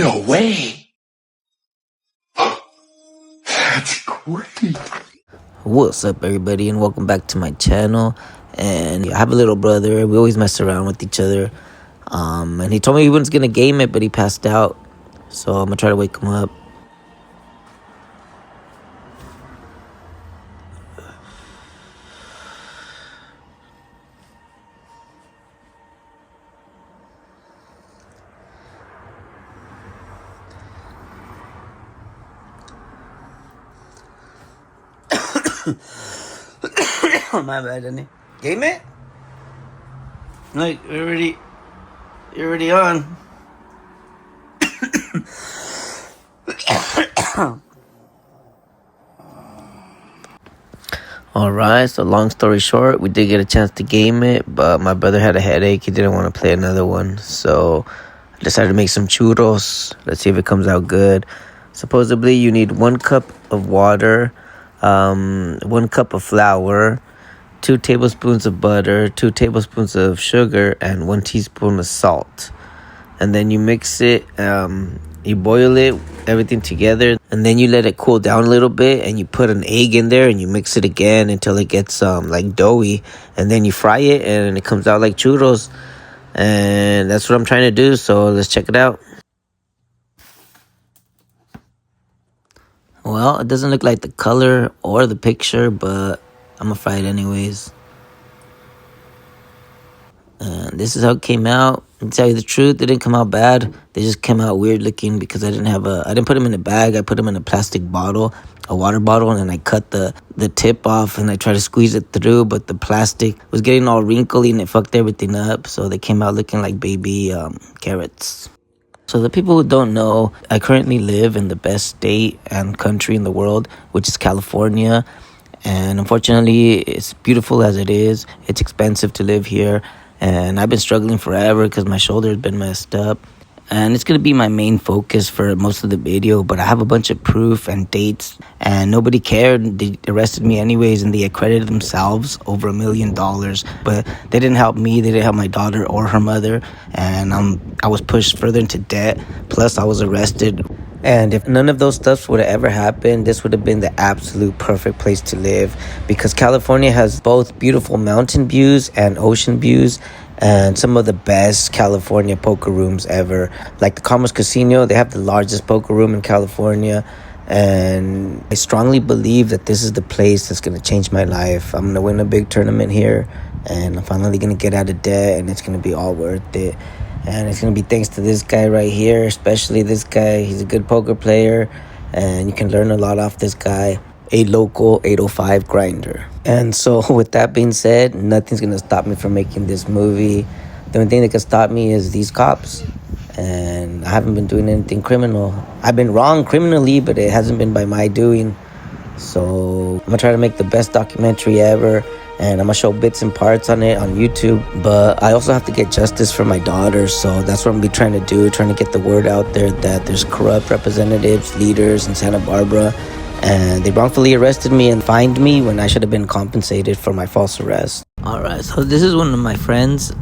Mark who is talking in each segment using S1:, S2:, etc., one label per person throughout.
S1: No way. That's great.
S2: What's up, everybody, and welcome back to my channel. And I have a little brother. We always mess around with each other. And he told me he was gonna game it, but he passed out. So I'm gonna try to wake him up. My bad, Danny. Game it? Like, you're already on. Alright, so long story short, we did get a chance to game it, but my brother had a headache. He didn't want to play another one, so I decided to make some churros. Let's see if it comes out good. Supposedly, you need 1 cup of water, 1 cup of flour, 2 tablespoons of butter, 2 tablespoons of sugar, and 1 teaspoon of salt. And then you mix it, you boil it, everything together, and then you let it cool down a little bit, and you put an egg in there, and you mix it again until it gets like doughy, and then you fry it, and it comes out like churros. And that's what I'm trying to do, so let's check it out. Well, it doesn't look like the color or the picture, but I'm gonna fry it anyways. And this is how it came out. To tell you the truth, it didn't come out bad. They just came out weird looking because I didn't put them in a bag. I put them in a plastic bottle, a water bottle, and then I cut the tip off and I tried to squeeze it through, but the plastic was getting all wrinkly and it fucked everything up. So they came out looking like baby carrots. So the people who don't know, I currently live in the best state and country in the world, which is California. And unfortunately, it's beautiful as it is. It's expensive to live here. And I've been struggling forever because my shoulder has been messed up. And it's going to be my main focus for most of the video. But I have a bunch of proof and dates. And nobody cared. They arrested me anyways. And they accredited themselves over $1 million. But they didn't help me. They didn't help my daughter or her mother. And I was pushed further into debt. Plus, I was arrested. And if none of those stuff would have ever happened, this would have been the absolute perfect place to live, because California has both beautiful mountain views and ocean views, and some of the best California poker rooms ever. Like the Commerce Casino, they have the largest poker room in California, and I strongly believe that this is the place that's going to change my life. I'm going to win a big tournament here, and I'm finally going to get out of debt, and it's going to be all worth it. And it's going to be thanks to this guy right here, especially this guy. He's a good poker player, and you can learn a lot off this guy. A local 805 grinder. And so with that being said, nothing's going to stop me from making this movie. The only thing that can stop me is these cops. And I haven't been doing anything criminal. I've been wrong criminally, but it hasn't been by my doing. So I'm going to try to make the best documentary ever. And I'm going to show bits and parts on it on YouTube. But I also have to get justice for my daughter. So that's what I'm going to be trying to do. Trying to get the word out there that there's corrupt representatives, leaders in Santa Barbara. And they wrongfully arrested me and fined me when I should have been compensated for my false arrest. Alright, so this is one of my friends.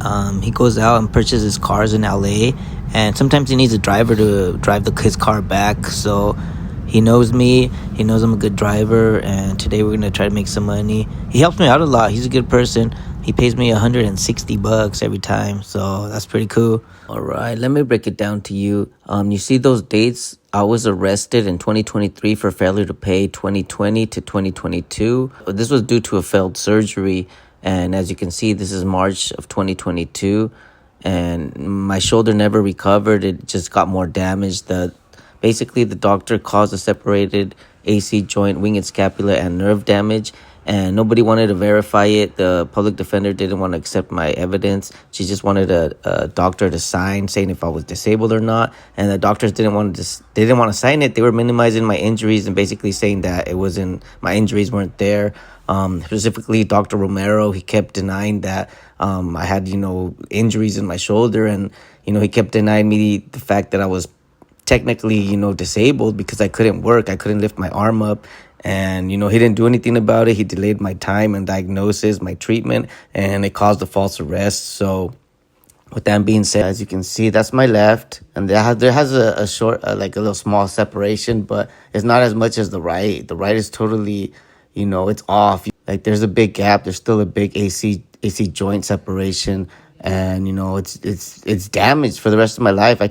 S2: He goes out and purchases cars in LA. And sometimes he needs a driver to drive his car back. So he knows me, he knows I'm a good driver, and today we're going to try to make some money. He helps me out a lot. He's a good person. He pays me $160 every time, so that's pretty cool. All right, let me break it down to you. You see those dates? I was arrested in 2023 for failure to pay 2020 to 2022. This was due to a failed surgery, and as you can see, this is March of 2022, and my shoulder never recovered. It just got more damaged. Basically, the doctor caused a separated AC joint, wing and scapula, and nerve damage, and nobody wanted to verify it. The public defender didn't want to accept my evidence. She just wanted a doctor to sign saying if I was disabled or not, and the doctors didn't want to sign it. They were minimizing my injuries and basically saying that my injuries weren't there. Specifically, Dr. Romero, he kept denying that I had injuries in my shoulder, and he kept denying me the fact that I was technically, disabled because I couldn't work. I couldn't lift my arm up. And, he didn't do anything about it. He delayed my time and diagnosis, my treatment, and it caused a false arrest. So With that being said, as you can see, that's my left, and there has a short, like a little small separation, but it's not as much as the right. The right is totally, it's off. Like there's a big gap. There's still a big AC joint separation, and it's damaged for the rest of my life. I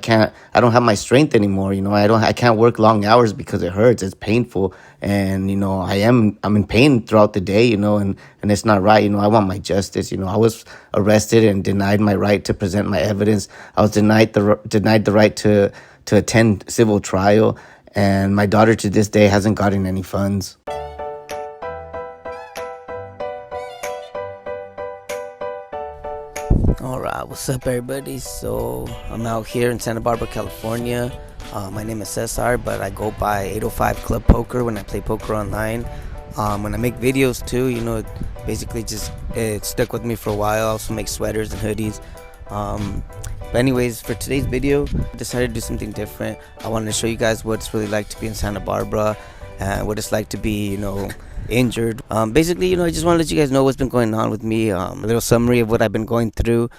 S2: don't have my strength anymore. I can't work long hours because it hurts. It's painful, and I'm in pain throughout the day. And it's not right. I want my justice. I was arrested and denied my right to present my evidence. I was denied the right to attend civil trial, and my daughter to this day hasn't gotten any funds. Alright, what's up everybody? So I'm out here in Santa Barbara, California. My name is Cesar, but I go by 805 Club Poker when I play poker online. When I make videos too, basically just it stuck with me for a while. I also make sweaters and hoodies. But anyways, for today's video, I decided to do something different. I wanted to show you guys what it's really like to be in Santa Barbara and what it's like to be, injured. Basically, I just want to let you guys know what's been going on with me. A little summary of what I've been going through.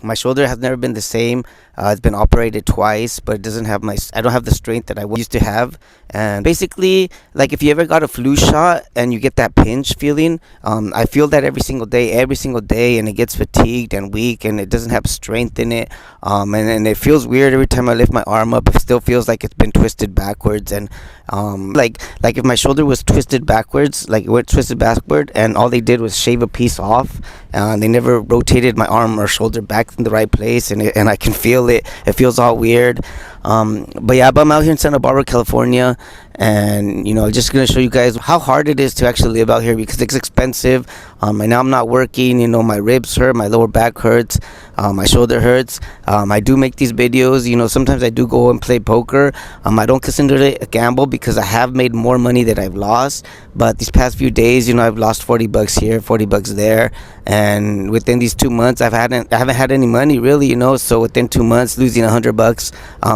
S2: My shoulder has never been the same. It's been operated twice, but it doesn't have I don't have the strength that I used to have. And basically, like if you ever got a flu shot and you get that pinch feeling, I feel that every single day, and it gets fatigued and weak, and it doesn't have strength in it. And it feels weird every time I lift my arm up. It still feels like it's been twisted backwards, and like if my shoulder was twisted backwards, like it went twisted backward, and all they did was shave a piece off, and they never rotated my arm or shoulder back in the right place, and I can feel it. It feels all weird. But I'm out here in Santa Barbara, California, and just gonna show you guys how hard it is to actually live out here because it's expensive. And now I'm not working. My ribs hurt, my lower back hurts, my shoulder hurts. I do make these videos. Sometimes I do go and play poker. I don't consider it a gamble because I have made more money than I've lost. But these past few days, I've lost $40 here, $40 there, and within these 2 months, I haven't had any money really. So within 2 months, losing $100,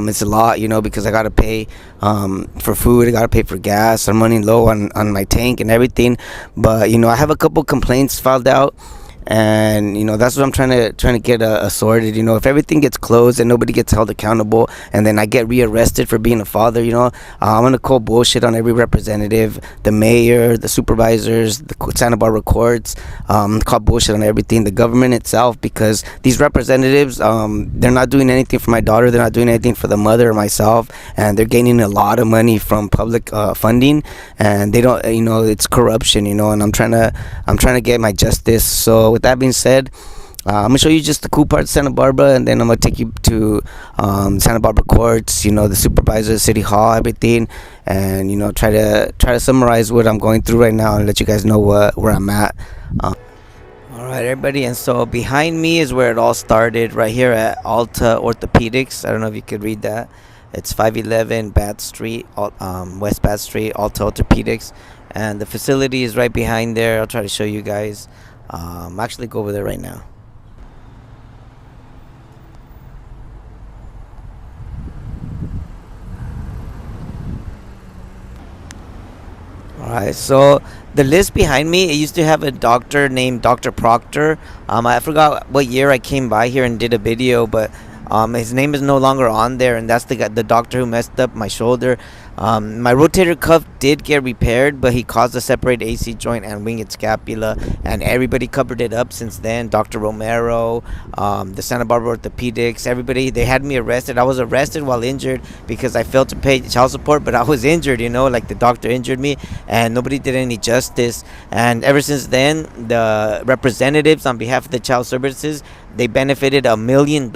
S2: it's a lot. Because I gotta pay for food, I gotta pay for gas. I'm running low on my tank and everything. But I have a couple complaints filed out, and that's what I'm trying to get sorted. If everything gets closed and nobody gets held accountable, and then I get rearrested for being a father, I'm gonna call bullshit on every representative, the mayor, the supervisors, the Santa Barbara courts. Call bullshit on everything, the government itself, because these representatives, they're not doing anything for my daughter, they're not doing anything for the mother or myself, and they're gaining a lot of money from public funding, and they don't, it's corruption, and I'm trying to get my justice. So with that being said, I'm gonna show you just the cool parts of Santa Barbara, and then I'm gonna take you to Santa Barbara courts, the supervisors, city hall, everything, and try to summarize what I'm going through right now and let you guys know where I'm at. Alright everybody, and so behind me is where it all started, right here at Alta Orthopedics. I don't know if you could read that. It's 511 Bath Street, West Bath Street, Alta Orthopedics, and the facility is right behind there. I'll try to show you guys. Actually go over there right now. Alright, so the list behind me, it used to have a doctor named Dr. Proctor. I forgot what year I came by here and did a video, but his name is no longer on there, and that's the doctor who messed up my shoulder. My rotator cuff did get repaired, but he caused a separated AC joint and winged scapula, and everybody covered it up since then. Dr. Romero, the Santa Barbara Orthopedics, everybody, they had me arrested. I was arrested while injured because I failed to pay child support, but I was injured, like the doctor injured me, and nobody did any justice. And ever since then, the representatives on behalf of the child services, they benefited $1 million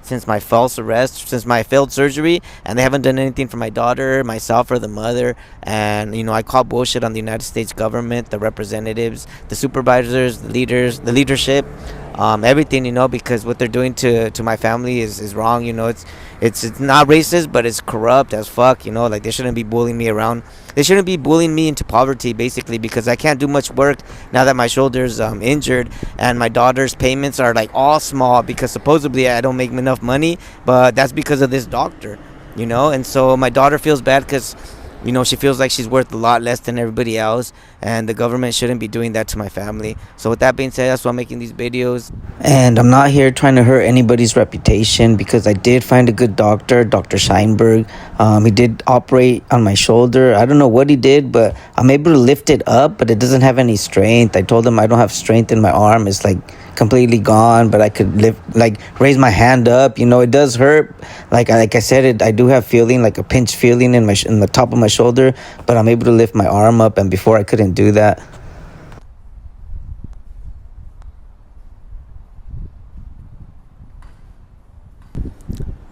S2: since my false arrest, since my failed surgery, and they haven't done anything for my daughter, myself, or the mother. And I call bullshit on the United States government, the representatives, the supervisors, the leaders, the leadership, everything, because what they're doing to my family is wrong. It's not racist, but it's corrupt as fuck. Like they shouldn't be bullying me around. They shouldn't be bullying me into poverty, basically, because I can't do much work now that my shoulder's injured, and my daughter's payments are like all small because supposedly I don't make enough money, but that's because of this doctor, and so my daughter feels bad because she feels like she's worth a lot less than everybody else, and the government shouldn't be doing that to my family. So with that being said, that's why I'm making these videos. And I'm not here trying to hurt anybody's reputation, because I did find a good doctor, Dr. Scheinberg. He did operate on my shoulder. I don't know what he did, but I'm able to lift it up, but it doesn't have any strength. I told him I don't have strength in my arm. It's like completely gone, but I could lift, like raise my hand up. It does hurt. Like I said, I do have feeling, like a pinch feeling in the top of my shoulder, but I'm able to lift my arm up, and before I couldn't do that.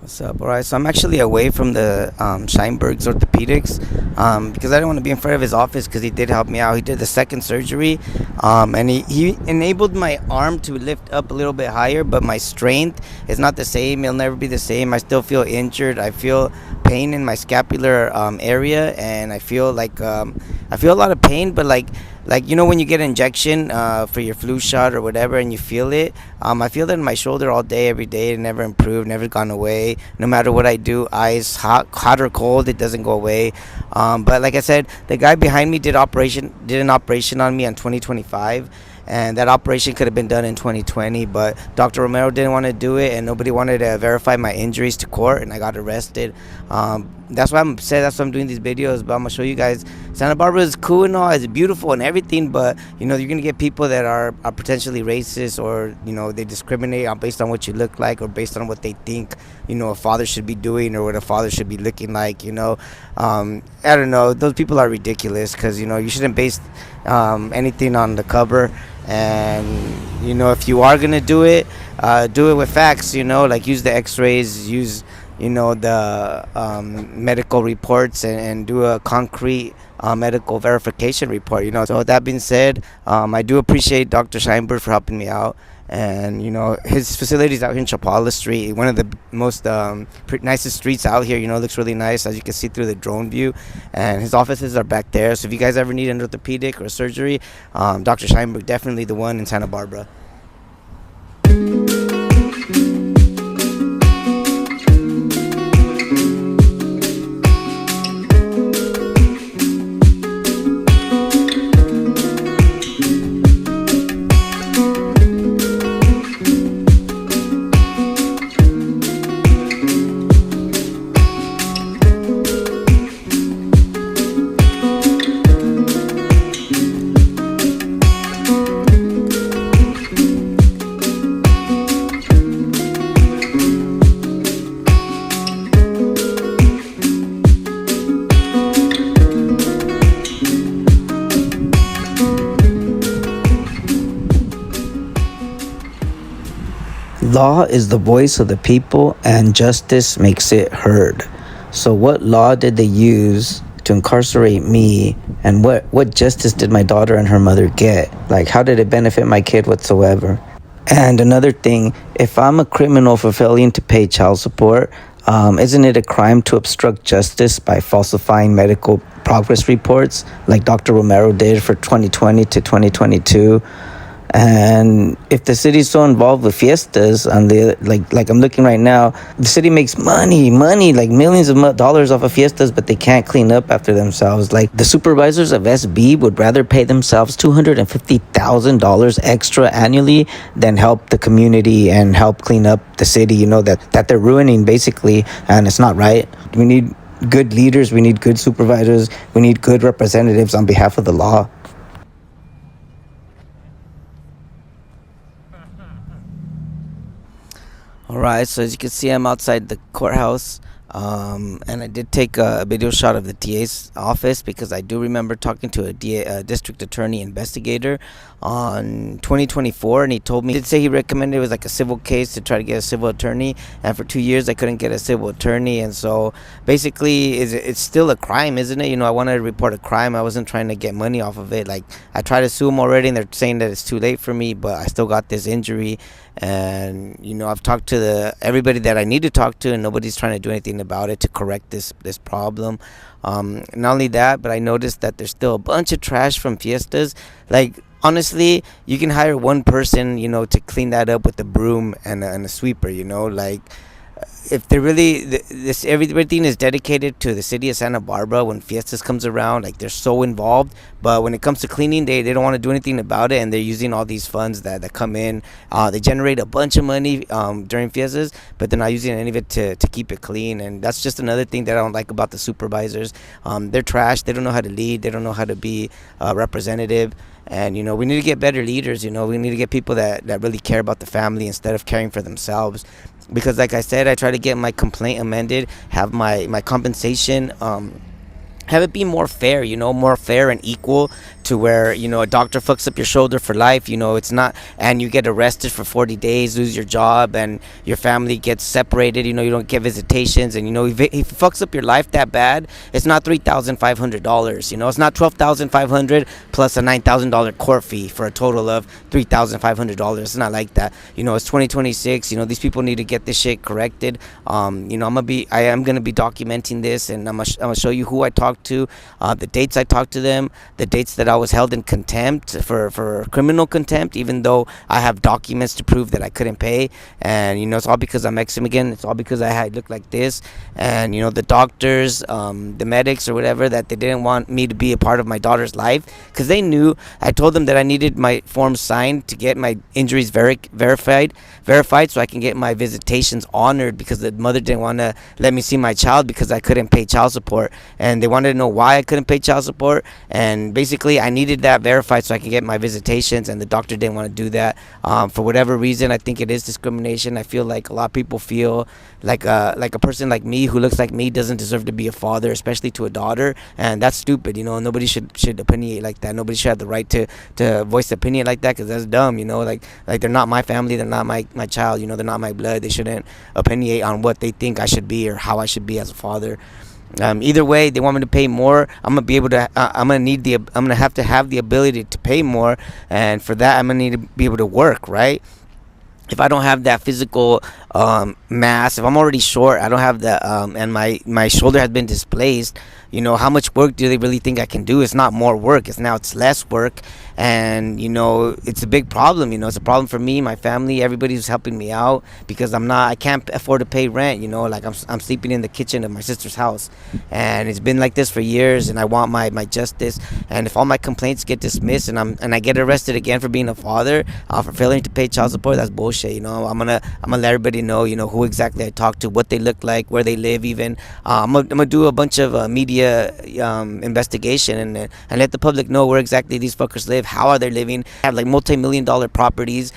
S2: What's up? All right, so I'm actually away from the Scheinberg's orthopedics, because I didn't want to be in front of his office, because he did help me out. He did the second surgery, and he enabled my arm to lift up a little bit higher, but my strength is not the same. It'll never be the same. I still feel injured. I feel pain in my scapular area, and I feel I feel a lot of pain, but like when you get an injection for your flu shot or whatever, and you feel it. I feel that in my shoulder all day, every day. It never improved, never gone away. No matter what I do, ice, hot or cold, it doesn't go away. But like I said, the guy behind me did an operation on me in 2025. And that operation could have been done in 2020, but Dr. Romero didn't want to do it, and nobody wanted to verify my injuries to court, and I got arrested. That's why I'm upset. That's why I'm doing these videos. But I'm gonna show you guys, Santa Barbara is cool and all, it's beautiful and everything, but you're gonna get people that are potentially racist, or they discriminate based on what you look like, or based on what they think a father should be doing, or what a father should be looking like. I don't know. Those people are ridiculous, because you shouldn't base anything on the cover. And if you are gonna do it with facts. Like use the x-rays, use the medical reports, and do a concrete medical verification report. So with that being said, I do appreciate Dr. Scheinberg for helping me out. And his facilities out here in Chapala Street, one of the most nicest streets out here. Looks really nice, as you can see through the drone view. And his offices are back there. So if you guys ever need an orthopedic or surgery, Dr. Scheinberg, definitely the one in Santa Barbara. Law is the voice of the people, and justice makes it heard. So what law did they use to incarcerate me, and what justice did my daughter and her mother get? Like, how did it benefit my kid whatsoever? And another thing, if I'm a criminal for failing to pay child support, isn't it a crime to obstruct justice by falsifying medical progress reports like Dr. Romero did for 2020 to 2022? And if the city's so involved with fiestas, on the like I'm looking right now, the city makes money, like millions of dollars off of fiestas, but they can't clean up after themselves. Like the supervisors of SB would rather pay themselves $250,000 extra annually than help the community and help clean up the city. That they're ruining basically, and it's not right. We need good leaders, we need good supervisors, we need good representatives on behalf of the law. All right, so as you can see, I'm outside the courthouse, and I did take a video shot of the DA's office, because I do remember talking to a district attorney investigator on 2024, and he told me, he did say he recommended it was like a civil case to try to get a civil attorney, and for 2 years I couldn't get a civil attorney. And so basically it's still a crime, isn't it? I wanted to report a crime. I wasn't trying to get money off of it. Like, I tried to sue them already, and they're saying that it's too late for me, but I still got this injury. And I've talked to everybody that I need to talk to, and nobody's trying to do anything about it to correct this problem. Not only that, but I noticed that there's still a bunch of trash from fiestas. Like, honestly, you can hire one person to clean that up with a broom and a sweeper. Like, if they really this everything is dedicated to the city of Santa Barbara. When Fiestas comes around, like they're so involved, but when it comes to cleaning, they don't want to do anything about it, and they're using all these funds that come in. They generate a bunch of money during Fiestas, but they're not using any of it to keep it clean. And that's just another thing that I don't like about the supervisors. They're trash. They don't know how to lead. They don't know how to be representative. And we need to get better leaders. We need to get people that really care about the family instead of caring for themselves. Because like I said, I try to get my complaint amended, have my compensation, have it be more fair, more fair and equal, to where a doctor fucks up your shoulder for life. It's not, and you get arrested for 40 days, lose your job, and your family gets separated. You don't get visitations, and if it fucks up your life that bad, it's not $3,500. It's not $12,500 plus a $9,000 court fee for a total of $3,500. It's not like that. It's 2026. These people need to get this shit corrected. I am gonna be documenting this, and I'm gonna show you who I talked to, the dates I talked to them, the dates that I was held in contempt for criminal contempt, even though I have documents to prove that I couldn't pay. And it's all because I'm Mexican. It's all because I look like this. And the doctors, the medics or whatever, that they didn't want me to be a part of my daughter's life, because they knew. I told them that I needed my form signed to get my injuries verified so I can get my visitations honored, because the mother didn't want to let me see my child because I couldn't pay child support, and they wanted to know why I couldn't pay child support. And basically I needed that verified so I can get my visitations, and the doctor didn't want to do that. For whatever reason, I think it is discrimination. I feel like a lot of people feel like a person like me, who looks like me, doesn't deserve to be a father, especially to a daughter. And that's stupid. Nobody should opinionate like that. Nobody should have the right to voice opinion like that, because that's dumb. Like they're not my family, they're not my child, they're not my blood. They shouldn't opinionate on what they think I should be or how I should be as a father. Either way, they want me to pay more. I'm gonna have to have the ability to pay more, and for that I'm gonna need to be able to work, right? If I don't have that physical mass, if I'm already short, I don't have that, and my shoulder has been displaced, how much work do they really think I can do? It's not more work, it's less work. And it's a big problem. It's a problem for me, my family, everybody who's helping me out, because I can't afford to pay rent. Like I'm sleeping in the kitchen of my sister's house, and it's been like this for years, and I want my justice. And if all my complaints get dismissed, and I get arrested again for being a father, for failing to pay child support, that's bullshit. I'm gonna let everybody know who exactly I talked to, what they look like, where they live, even. I'm gonna do a bunch of media investigation, and let the public know where exactly these fuckers live. How are they living? Have like multi-million-dollar properties,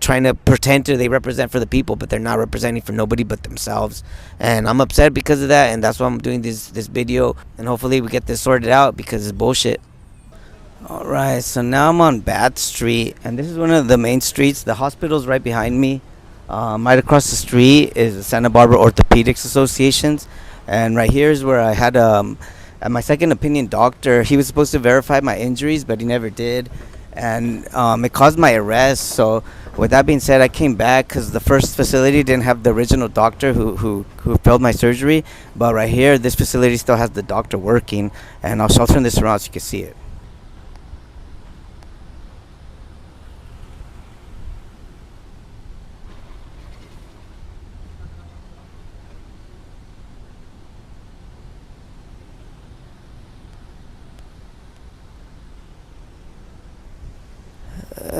S2: trying to pretend they represent for the people, but they're not representing for nobody but themselves. And I'm upset because of that, and that's why I'm doing this video, and hopefully we get this sorted out, because it's bullshit. Alright, so now I'm on Bath Street, and this is one of the main streets. The hospital's right behind me. Right across the street is the Santa Barbara Orthopedics Associations, and right here is where I had my second opinion doctor. He was supposed to verify my injuries, but he never did, and it caused my arrest. So with that being said, I came back because the first facility didn't have the original doctor who failed my surgery, but right here, this facility still has the doctor working, and I'll turn this around so you can see it.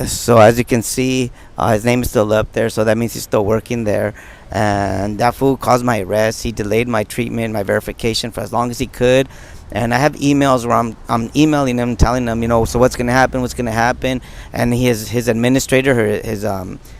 S2: So as you can see, his name is still up there, so that means he's still working there. And that fool caused my arrest. He delayed my treatment, my verification, for as long as he could. And I have emails where I'm emailing him, telling him, so what's gonna happen. And his administrator,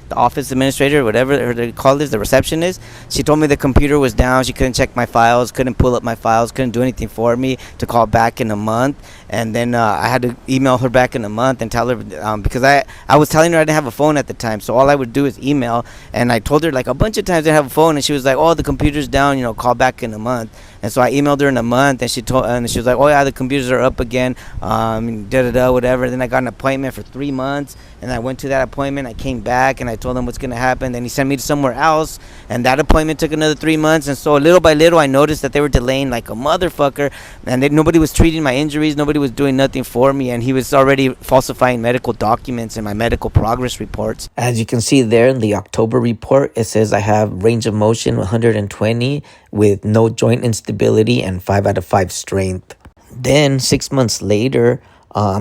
S2: the office administrator, whatever they call this, the receptionist, she told me the computer was down. She couldn't check my files, couldn't pull up my files, couldn't do anything for me, to call back in a month. And then I had to email her back in a month and tell her, because I was telling her I didn't have a phone at the time, so all I would do is email. And I told her like a bunch of times I didn't have a phone, and she was like, oh, the computer's down, call back in a month. And so I emailed her in a month, and she was like, "Oh yeah, the computers are up again, da da da, whatever." Then I got an appointment for 3 months, and I went to that appointment. I came back, and I told them what's gonna happen. Then he sent me to somewhere else, and that appointment took another 3 months. And so little by little, I noticed that they were delaying like a motherfucker, and nobody was treating my injuries, nobody was doing nothing for me, and he was already falsifying medical documents and my medical progress reports. As you can see there in the October report, it says I have range of motion 120 with no joint instability and 5 out of 5 strength. Then 6 months later,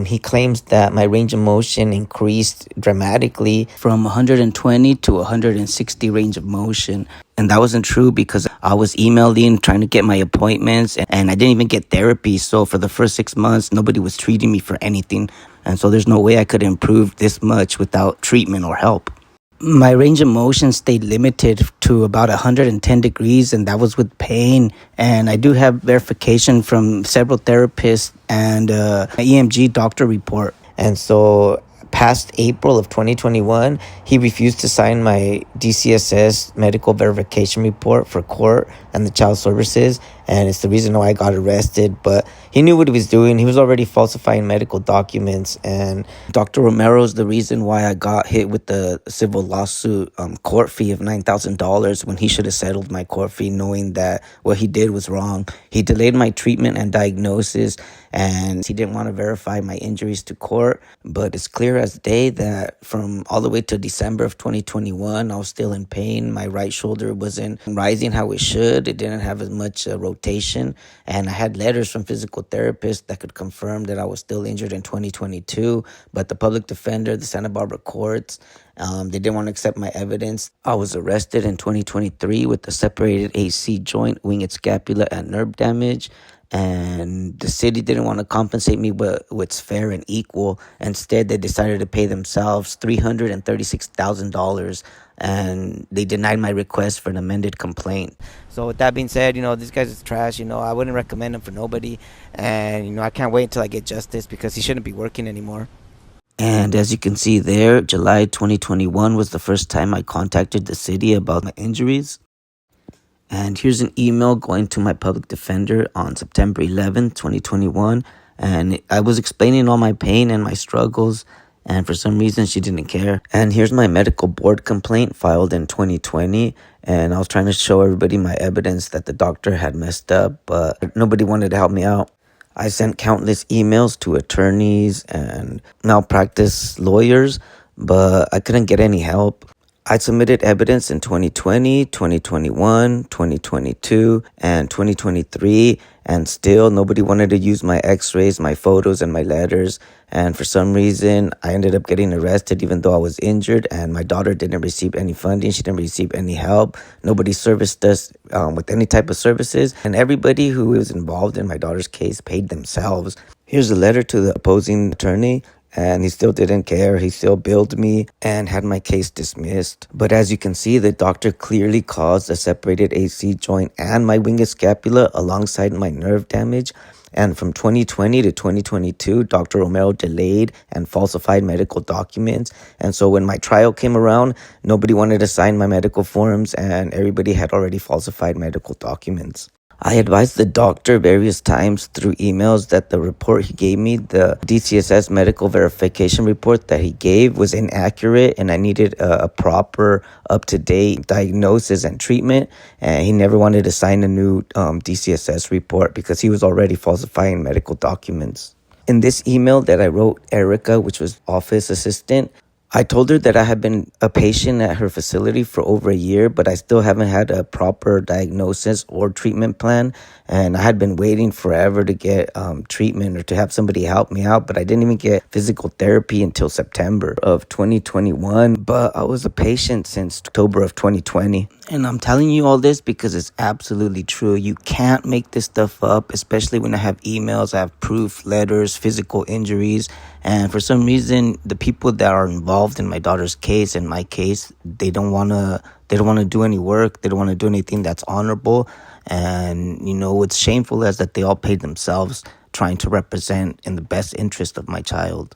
S2: he claims that my range of motion increased dramatically from 120 to 160 range of motion. And that wasn't true because I was emailing, trying to get my appointments, and I didn't even get therapy. So for the first 6 months, nobody was treating me for anything. And so there's no way I could improve this much without treatment or help. My range of motion stayed limited to about 110 degrees, and that was with pain. And I do have verification from several therapists and an EMG doctor report. And so past April of 2021, he refused to sign my DCSS medical verification report for court and the child services. And it's the reason why I got arrested. But he knew what he was doing. He was already falsifying medical documents. And Dr. Romero's the reason why I got hit with the civil lawsuit court fee of $9,000 when he should have settled my court fee, knowing that what he did was wrong. He delayed my treatment and diagnosis, and he didn't want to verify my injuries to court. But it's clear as day that from all the way to December of 2021, I was still in pain. My right shoulder wasn't rising how it should. It didn't have as much rotation. And I had letters from physical therapists that could confirm that I was still injured in 2022. But the public defender, the Santa Barbara courts, they didn't want to accept my evidence. I was arrested in 2023 with a separated AC joint, winged scapula, and nerve damage. And the city didn't want to compensate me with what's fair and equal. Instead, they decided to pay themselves $336,000, and they denied my request for an amended complaint. So with that being said, these guys is trash. I wouldn't recommend him for nobody. And, I can't wait until I get justice because he shouldn't be working anymore. And as you can see there, July 2021 was the first time I contacted the city about my injuries. And here's an email going to my public defender on September 11th, 2021. And I was explaining all my pain and my struggles. And for some reason, she didn't care. And here's my medical board complaint filed in 2020. And I was trying to show everybody my evidence that the doctor had messed up, but nobody wanted to help me out. I sent countless emails to attorneys and malpractice lawyers, but I couldn't get any help. I submitted evidence in 2020, 2021, 2022, and 2023, and still nobody wanted to use my x-rays, my photos, and my letters. And for some reason, I ended up getting arrested even though I was injured, and my daughter didn't receive any funding. She didn't receive any help. Nobody serviced us with any type of services, and everybody who was involved in my daughter's case paid themselves. Here's a letter to the opposing attorney. And he still didn't care. He still billed me and had my case dismissed. But as you can see, the doctor clearly caused a separated AC joint and my winged scapula alongside my nerve damage. And from 2020 to 2022, Dr. Romero delayed and falsified medical documents. And so when my trial came around, nobody wanted to sign my medical forms and everybody had already falsified medical documents. I advised the doctor various times through emails that the report he gave me, the DCSS medical verification report that he gave, was inaccurate and I needed a proper, up-to-date diagnosis and treatment. And he never wanted to sign a new DCSS report because he was already falsifying medical documents. In this email that I wrote Erica, which was office assistant, I told her that I had been a patient at her facility for over a year, but I still haven't had a proper diagnosis or treatment plan. And I had been waiting forever to get treatment or to have somebody help me out, but I didn't even get physical therapy until September of 2021. But I was a patient since October of 2020. And I'm telling you all this because it's absolutely true. You can't make this stuff up, especially when I have emails, I have proof, letters, physical injuries. And for some reason, the people that are involved in my daughter's case and my case, they don't want to do any work. They don't want to do anything that's honorable. And, what's shameful is that they all paid themselves trying to represent in the best interest of my child.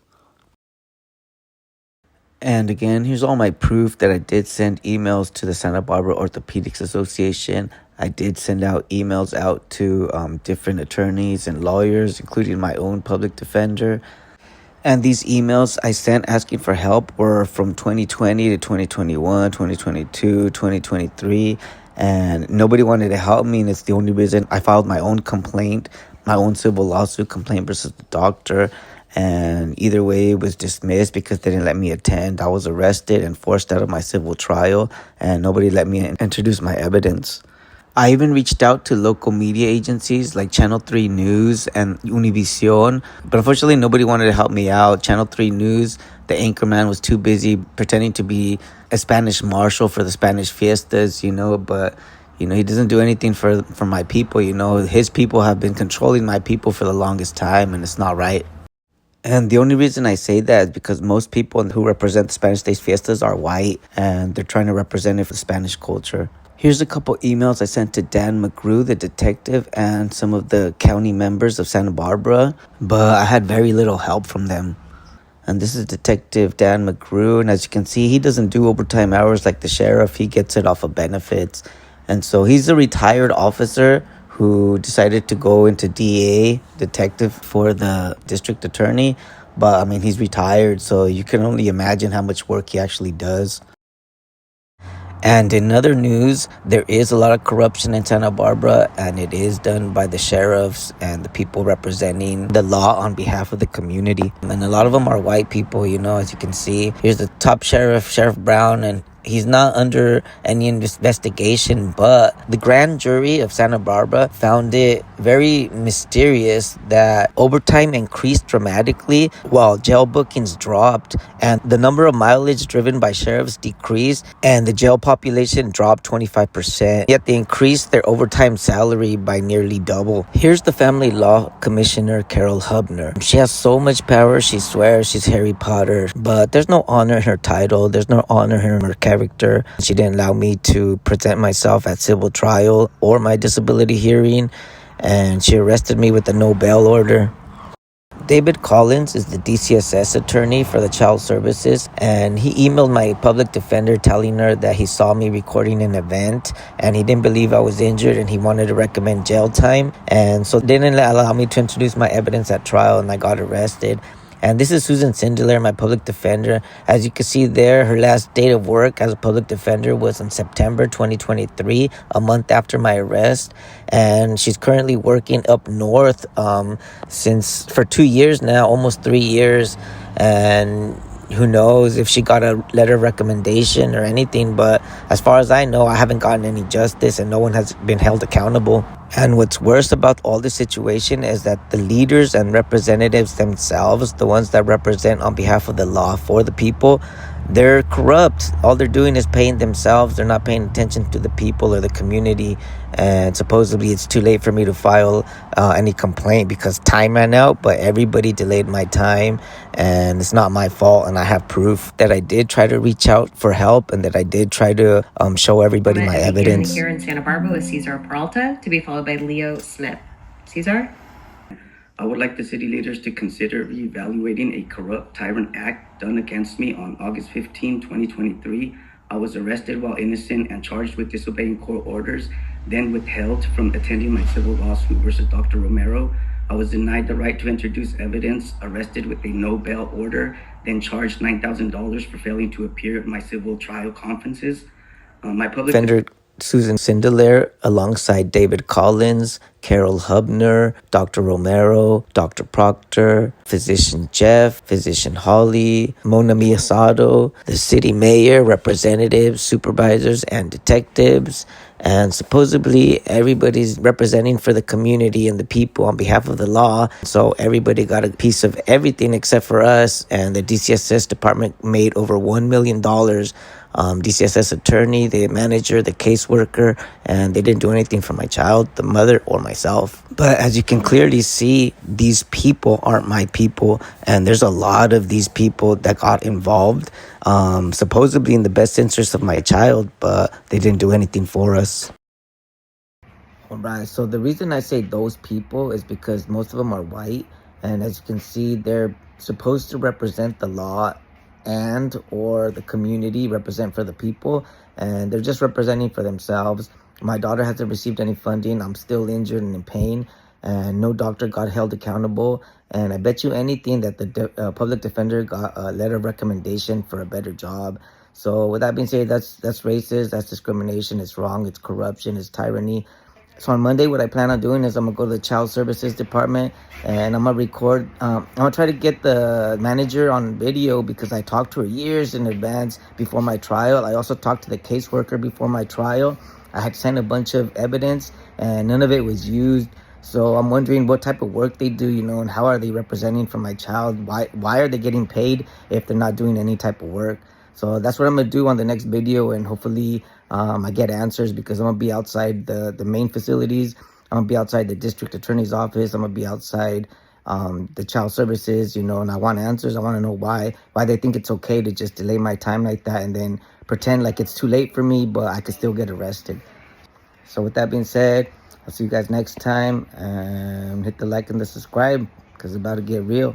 S2: And again, here's all my proof that I did send emails to the Santa Barbara Orthopedics Association. I did send out emails out to different attorneys and lawyers, including my own public defender. And these emails I sent asking for help were from 2020 to 2021, 2022, 2023. And nobody wanted to help me. And it's the only reason I filed my own complaint, my own civil lawsuit complaint versus the doctor. And either way, it was dismissed because they didn't let me attend. I was arrested and forced out of my civil trial, and nobody let me introduce my evidence. I even reached out to local media agencies like Channel 3 News and Univision, but unfortunately nobody wanted to help me out. Channel 3 News, the anchorman was too busy pretending to be a Spanish marshal for the Spanish fiestas, but he doesn't do anything for my people, His people have been controlling my people for the longest time, and it's not right. And the only reason I say that is because most people who represent the Spanish State Fiestas are white, and they're trying to represent it for Spanish culture. Here's a couple emails I sent to Dan McGrew, the detective, and some of the county members of Santa Barbara, but I had very little help from them. And this is Detective Dan McGrew, and as you can see, he doesn't do overtime hours like the sheriff. He gets it off of benefits. And so he's a retired officer who decided to go into DA, detective for the district attorney. But, he's retired, so you can only imagine how much work he actually does. And in other news, there is a lot of corruption in Santa Barbara, and it is done by the sheriffs and the people representing the law on behalf of the community. And a lot of them are white people, as you can see. Here's the top sheriff, Sheriff Brown, and he's not under any investigation, but the grand jury of Santa Barbara found it very mysterious that overtime increased dramatically while jail bookings dropped, and the number of mileage driven by sheriffs decreased, and the jail population dropped 25%, yet they increased their overtime salary by nearly double. Here's the family law commissioner, Carol Hubner. She has so much power, she swears she's Harry Potter, but there's no honor in her title, there's no honor in her character. She didn't allow me to present myself at civil trial or my disability hearing, and she arrested me with a no bail order. David Collins is the DCSS attorney for the Child Services, and he emailed my public defender telling her that he saw me recording an event and he didn't believe I was injured and he wanted to recommend jail time, and so they didn't allow me to introduce my evidence at trial, and I got arrested. And this is Susan Sindelar, my public defender. As you can see there, her last date of work as a public defender was in September 2023, a month after my arrest. And she's currently working up north for 2 years now, almost 3 years. And who knows if she got a letter of recommendation or anything, but as far as I know, I haven't gotten any justice and no one has been held accountable. And what's worse about all this situation is that the leaders and representatives themselves, the ones that represent on behalf of the law for the people, they're corrupt. All they're doing is paying themselves. They're not paying attention to the people or the community. And supposedly it's too late for me to file any complaint because time ran out, but everybody delayed my time, and it's not my fault. And I have proof that I did try to reach out for help and that I did try to show everybody my evidence.
S3: Here in Santa Barbara with Cesar Peralta, to be followed by Leo Smith. Cesar?
S4: I would like the city leaders to consider reevaluating a corrupt tyrant act done against me on August 15, 2023. I was arrested while innocent and charged with disobeying court orders, then withheld from attending my civil lawsuit versus Dr. Romero. I was denied the right to introduce evidence, arrested with a no bail order, then charged $9,000 for failing to appear at my civil trial conferences. My public
S2: defender Susan Sindelar, alongside David Collins, Carol Hubner, Dr. Romero, Dr. Proctor, Physician Jeff, Physician Holly, Mona Miyasado, the city mayor, representatives, supervisors, and detectives. And supposedly everybody's representing for the community and the people on behalf of the law. So everybody got a piece of everything except for us. And the DCSS department made over $1 million. DCSS attorney, the manager, the caseworker, and they didn't do anything for my child, the mother, or myself. But as you can clearly see, these people aren't my people, and there's a lot of these people that got involved, supposedly in the best interest of my child, but they didn't do anything for us. All right, so the reason I say those people is because most of them are white, and as you can see, they're supposed to represent the law and or the community, represent for the people, and they're just representing for themselves. My daughter hasn't received any funding. I'm still injured and in pain, and no doctor got held accountable. And I bet you anything that the public defender got a letter of recommendation for a better job. So with that being said, that's racist, that's discrimination, it's wrong, it's corruption, it's tyranny. So on Monday, what I plan on doing is I'm gonna go to the child services department and I'm gonna record. I'm gonna try to get the manager on video because I talked to her years in advance before my trial. I also talked to the caseworker before my trial. I had sent a bunch of evidence and none of it was used. So I'm wondering what type of work they do, and how are they representing for my child? Why are they getting paid if they're not doing any type of work? So that's what I'm gonna do on the next video, and hopefully I get answers because I'm gonna be outside the main facilities. I'm gonna be outside the district attorney's office. I'm gonna be outside the child services, and I want answers. I want to know why they think it's okay to just delay my time like that and then pretend like it's too late for me, but I could still get arrested. So with that being said, I'll see you guys next time, and hit the like and the subscribe because it's about to get real.